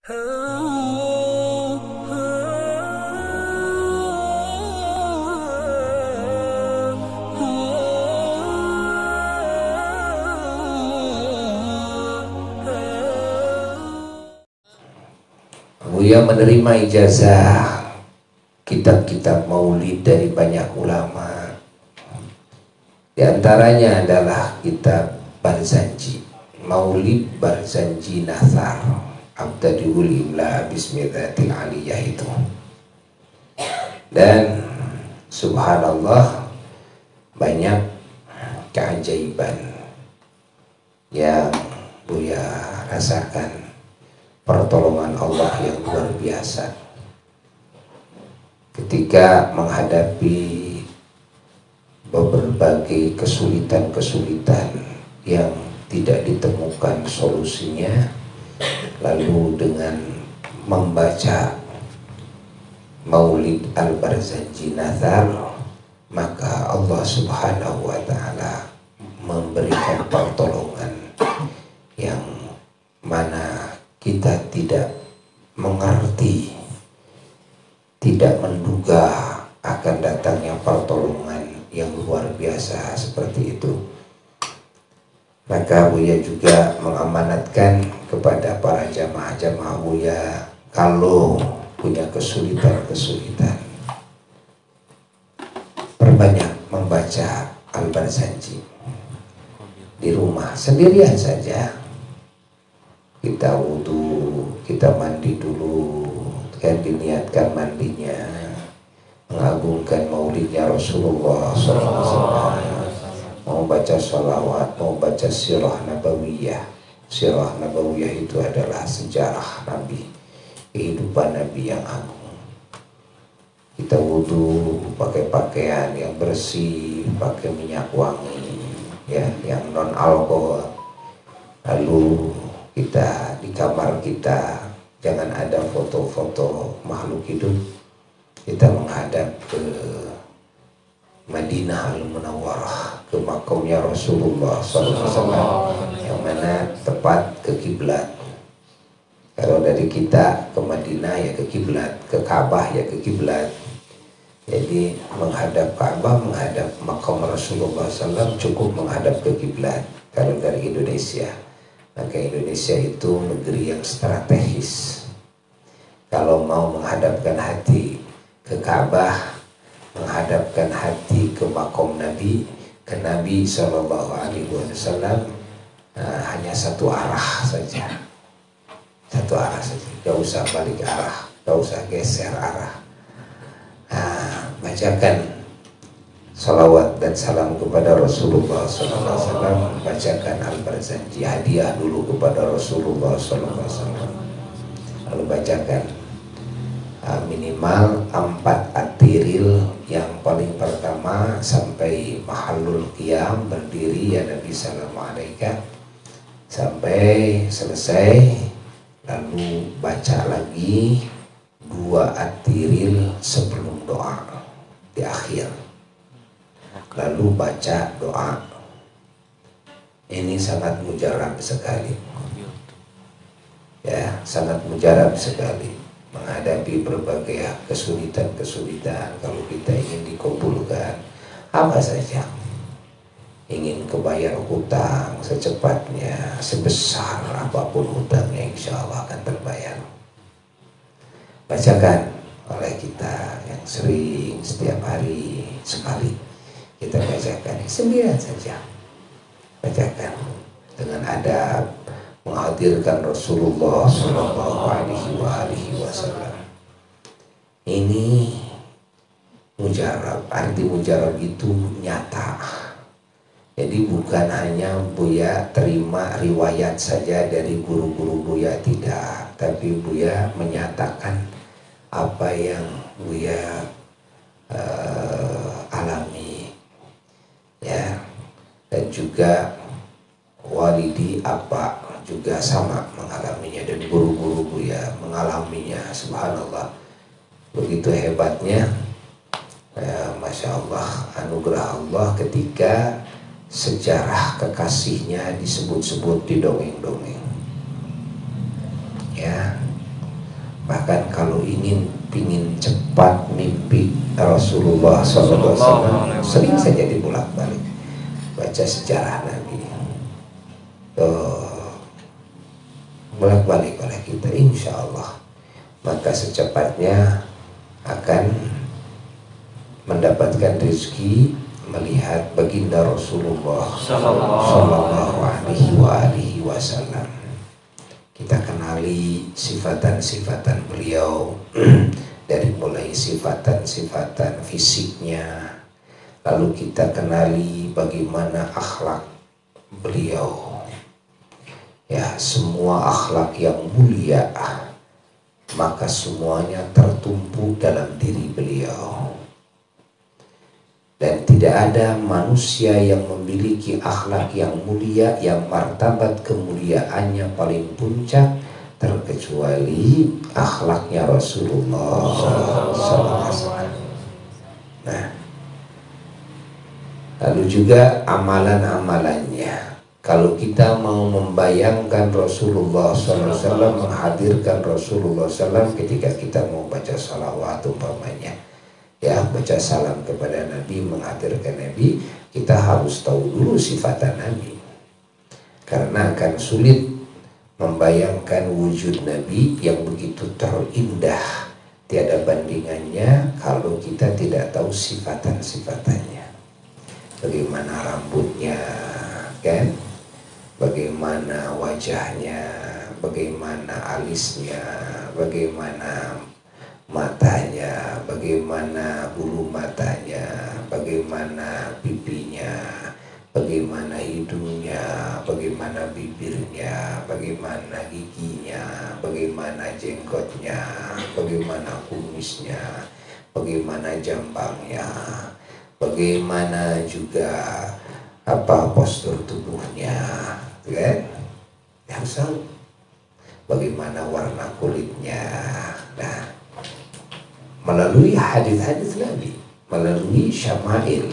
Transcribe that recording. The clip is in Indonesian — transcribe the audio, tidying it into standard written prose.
Buya menerima ijazah kitab-kitab maulid dari banyak ulama. Di antaranya adalah kitab Barzanji, Maulid Barzanji Nathar, Abtadiul Imla Bismillatil Aliyah itu. Dan subhanallah, banyak keajaiban yang Buya rasakan, pertolongan Allah yang luar biasa ketika menghadapi berbagai kesulitan-kesulitan yang tidak ditemukan solusinya. Lalu dengan membaca Maulid Al-Barzanji Nathar, maka Allah Subhanahu wa ta'ala memberikan pertolongan yang mana kita tidak mengerti, tidak menduga akan datangnya pertolongan yang luar biasa seperti itu. Maka Buya juga mengamanatkan kepada para jamaah-jamaah Buya, kalau punya kesulitan-kesulitan, perbanyak membaca Al-Barzanji di rumah sendirian saja. Kita wudhu, kita mandi dulu, kan diniatkan mandinya, mengagungkan maulidnya Rasulullah SAW, mau baca sholawat, mau baca sirah nabawiyah. Sirah nabawiyah itu adalah sejarah Nabi, kehidupan Nabi yang agung. Kita wudhu pakai pakaian yang bersih, pakai minyak wangi, ya, yang non alkohol. Lalu kita di kamar kita jangan ada foto-foto makhluk hidup. Kita menghadap ke Madinah Al-Munawwarah, ke makamnya Rasulullah SAW, yang mana tepat ke kiblat. Kalau dari kita ke Madinah ya ke kiblat, ke Ka'bah ya ke kiblat. Jadi menghadap Ka'bah, menghadap makam Rasulullah SAW, cukup menghadap ke kiblat. Kalau dari Indonesia, maka Indonesia itu negeri yang strategis. Kalau mau menghadapkan hati ke Ka'bah, menghadapkan hati ke makom Nabi, ke Nabi SAW, hanya satu arah saja. Satu arah saja, gak usah balik arah, gak usah geser arah. Bacakan salawat dan salam kepada Rasulullah SAW, bacakan Al-Barzanji, hadiah dulu kepada Rasulullah SAW. Lalu bacakan minimal 4 atiril, yang paling pertama sampai mahallul qiyam, berdiri ya Nabi Sallallahu sampai selesai. Lalu baca lagi 2 atiril sebelum doa di akhir. Lalu baca doa. Ini sangat mujarab sekali, ya, sangat mujarab sekali menghadapi berbagai kesulitan-kesulitan. Kalau kita ingin dikabulkan apa saja, ingin kebayar hutang secepatnya, sebesar apapun hutangnya, insya Allah akan terbayar. Bacakan oleh kita yang sering, setiap hari sekali kita bacakan, sendirian saja. Bacakan dengan adab, menghadirkan Rasulullah SAW. Ini mujarab, arti mujarab itu nyata. Jadi bukan hanya Buya terima riwayat saja dari guru-guru Buya, tidak, tapi Buya menyatakan apa yang Buya alami, ya. Dan juga walidi apa juga sama mengalaminya, dan guru-guru Buya mengalaminya. Subhanallah, begitu hebatnya, Masya Allah, anugerah Allah ketika sejarah kekasihnya disebut-sebut di dongeng-dongeng, ya. Bahkan kalau pingin cepat mimpi Rasulullah SAW, sering saja dibolak-balik baca sejarah Nabi, bolak-balik oleh kita, insya Allah maka secepatnya akan mendapatkan rezeki melihat baginda Rasulullah Sallallahu Alaihi Wasallam. Kita kenali sifatan-sifatan beliau dari mulai sifatan-sifatan fisiknya, lalu kita kenali bagaimana akhlak beliau. Ya, semua akhlak yang mulia maka semuanya tertumpu dalam diri beliau. Dan tidak ada manusia yang memiliki akhlak yang mulia, yang martabat kemuliaannya paling puncak, terkecuali akhlaknya Rasulullah SAW. Nah, lalu juga amalan-amalannya. Kalau kita mau membayangkan Rasulullah SAW, menghadirkan Rasulullah SAW ketika kita mau baca salawat umpamanya, ya, baca salam kepada Nabi, menghadirkan Nabi, kita harus tahu dulu sifatan Nabi. Karena akan sulit membayangkan wujud Nabi yang begitu terindah, tiada bandingannya kalau kita tidak tahu sifatan-sifatannya. Bagaimana rambutnya, kan? Bagaimana wajahnya, bagaimana alisnya, bagaimana matanya, bagaimana bulu matanya, bagaimana pipinya, bagaimana hidungnya, bagaimana bibirnya, bagaimana giginya, bagaimana jenggotnya, bagaimana kumisnya, bagaimana jambangnya, bagaimana juga postur tubuhnya, kan? Yang tahu bagaimana warna kulitnya. Nah, melalui hadis-hadis Nabi, melalui syama'il,